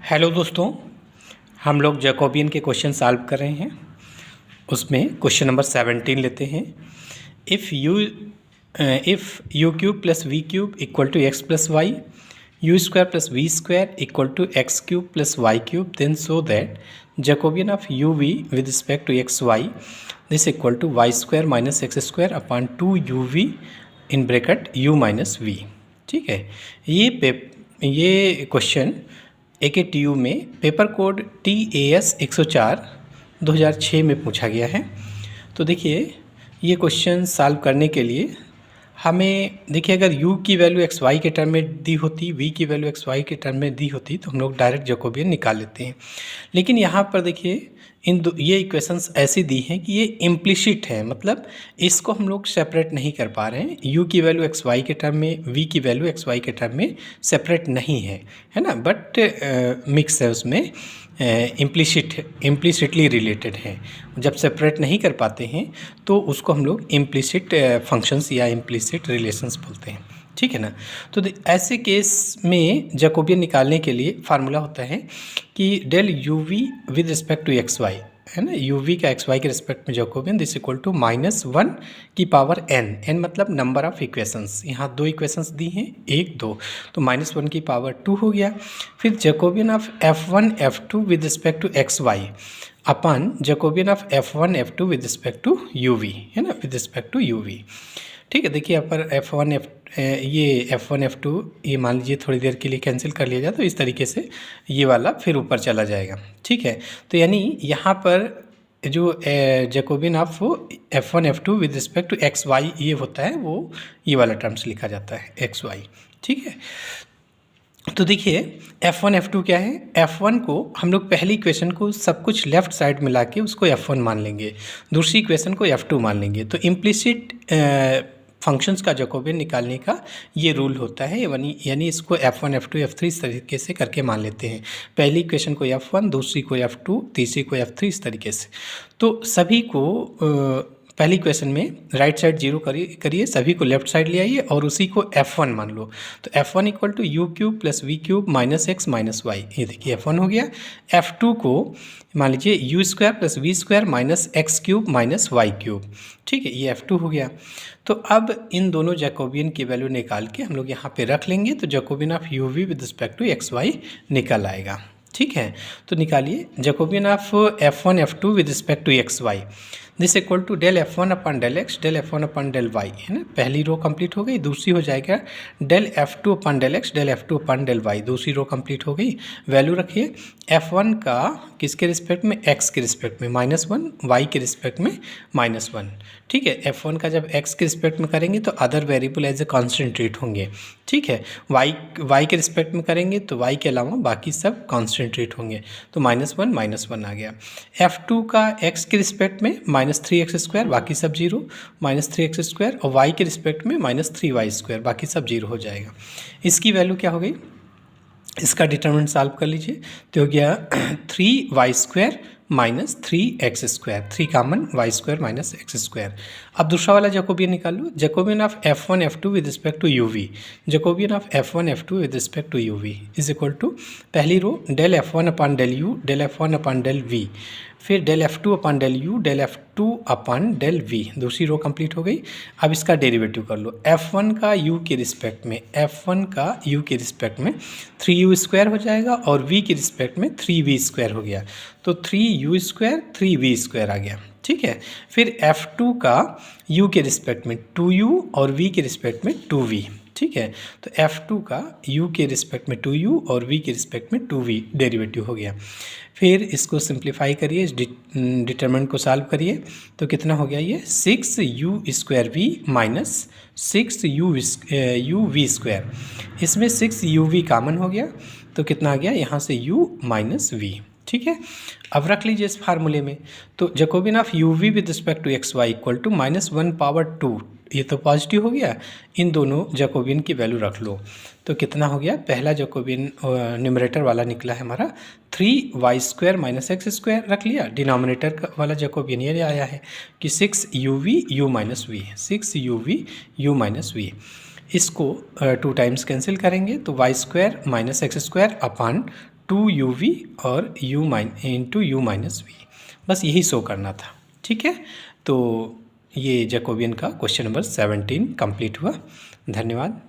Hello दोस्तों, हम लोग जैकोबियन के क्वेश्चन सॉल्व कर रहे हैं। उसमें क्वेश्चन नंबर 17 लेते हैं। If u cube plus v cube equal to x plus y, u square plus v square equal to x cube plus y cube, then so that Jacobian of u v with respect to x y this equal to y square minus x square upon 2 u v in bracket u minus v. ठीक है, ये question AKTU में paper code TAS 104 2006 में पूछा गया है। तो देखिए, ये क्वेश्चन सॉल्व करने के लिए हमें देखिए, अगर u की वैल्यू xy के टर्म में दी होती, v की वैल्यू xy के टर्म में दी होती तो हम लोग डायरेक्ट जैकोबियन निकाल लेते हैं। लेकिन यहाँ पर देखिए, ये इक्वेशंस ऐसी दी हैं कि ये इम्प्लिसिट है, मतलब इसको हम लोग सेपरेट नहीं कर पा रहे हैं। u की वैल्यू xy के टर्म में, v की वैल्यू xy के टर्म में सेपरेट नहीं है ना, बट मिक्स है, उसमें इम्प्लिसिटली रिलेटेड है। जब सेपरेट नहीं कर पाते हैं तो उसको हम लोग इम्प्लिसिट फंक्शंस या इम्प्लिसिट रिलेशंस बोलते हैं। ठीक है ना। तो ऐसे केस में जैकोबियन निकालने के लिए फार्मूला होता है कि del u v with respect to x y, है ना, यू वी का एक्स वाई के रिस्पेक्ट में जैकोबियन दिस इक्वल टू -1 की पावर n, n मतलब नंबर ऑफ इक्वेशंस। यहाँ 2 इक्वेशंस दी हैं, 1 2, तो -1 की पावर 2 हो गया। फिर Jacobian of F1 F2 with respect to x y upon Jacobian of F1 F2 with respect to you v, है ना, with respect to you v. ठीक है, देखिए यहाँ पर F1 F2 ये मान लीजिए थोड़ी देर के लिए कैंसिल कर लिया जाए तो इस तरीके से ये वाला फिर ऊपर चला जाएगा। ठीक है, तो यानी यहाँ पर जो Jacobian of F1 F2 with respect to x y ये होता है, वो ये वाला टर्म्स लिखा जाता है एक्स वाई। ठीक है, तो देखिए F1 F2 क्या है। F1 को हम लोग पहली इक्वेशन को सब कुछ लेफ्ट साइड में लाके उसको F1 मान लेंगे, दूसरी इक्वेशन को F2 मान लेंगे। तो इम्प्लिसिट फंक्शंस का जैकोबियन निकालने का ये रूल होता है, यानी इसको F1 F2 F3 इस तरीके से करके मान लेते हैं। पहली इक्वेशन को F1, दूसरी को F2, तीसरी को F3 इस तरीके से। तो सभी को पहली इक्वेशन में राइट साइड 0 करिए, सभी को लेफ्ट साइड ले आइए और उसी को F1 मान लो। तो F1 equal to u cube plus v cube minus x minus y, ये देखिए F1 हो गया। F2 को मान लीजिए u square plus v square minus x cube minus y cube. ठीक है, ये F2 हो गया। तो अब इन दोनों जैकोबियन की वैल्यू निकाल के हम लोग यहाँ पे रख लेंगे, तो Jacobian of u v with respect to x y निकल आएगा। ठीक है, तो निकालिए Jacobian of F1 F2 with respect to x y this equal to del F1 upon del x, del F1 upon del y, है ना। पहली रो complete हो गई, दूसरी हो जाएगा del F2 upon del x, del F2 upon del Y, दूसरी row complete हो गई। वैल्यू रखिए F1 का किसके रिस्पेक्ट में, x के रिस्पेक्ट में -1, y के रिस्पेक्ट में -1। ठीक है, F1 का जब x के रिस्पेक्ट में करेंगे तो other variable as a constant treat होंगे। ठीक है, y के रिस्पेक्ट में करेंगे तो y के अलावा बाकी सब कांस्टेंट ट्रीट होंगे। तो -1 आ गया। F2 का x के रिस्पेक्ट में -3x², बाकी सब 0, -3x² और y के रिस्पेक्ट में -3y², बाकी सब 0 हो जाएगा। इसकी वैल्यू क्या हो गई, इसका डिटरमिनेंट सॉल्व कर लीजिए तो हो गया 3y² minus 3x², 3 common y² minus x²। अब दूसरा वाला जैकोबियन निकाल लो, Jacobian of F1 F2 with respect to you V, Jacobian of F1 F2 with respect to you V is equal to पहली row del F1 upon del U, del F1 upon del V, फिर del F2 upon del U, del F2 upon del V, दूसरी row complete हो गई। अब इसका derivative कर लो, F1 का u के रिस्पेक्ट में, F1 का u के रिस्पेक्ट में 3u² हो जाएगा और v के रिस्पेक्ट में 3v² हो गया, तो 3u² 3v² आ गया। ठीक है, फिर F2 का u के रिस्पेक्ट में 2u और v के रिस्पेक्ट में 2v। ठीक है, तो F2 का u के रिस्पेक्ट में 2u और v के रिस्पेक्ट में 2v डेरिवेटिव हो गया। फिर इसको सिंप्लीफाई करिए, इस डिटरमिनेंट को सॉल्व करिए तो कितना हो गया, ये 6u² माइनस 6uv²। इसमें 6uv कॉमन हो गया तो कितना आ गया, यहाँ से u माइनस v। ठीक है, अब रख लीजिए इस फार्मूले में, तो Jacobian of u v with respect to x y equal to -1 power 2, ये तो पॉजिटिव हो गया। इन दोनों जैकोबियन की वैल्यू रख लो तो कितना हो गया, पहला जैकोबियन न्यूमरेटर वाला निकला है हमारा 3y² माइनस x² रख लिया। डिनोमिनेटर वाला जैकोबियन ये आया है कि 6uv u minus v, 6uv u minus v। इसको 2 टाइम्स कैंसिल करेंगे तो y² माइनस x² अपान 2uv और u माइनस वी, बस यही शो करना था। ठीक है, तो ये जैकोबियन का क्वेश्चन नंबर 17 कंप्लीट हुआ। धन्यवाद।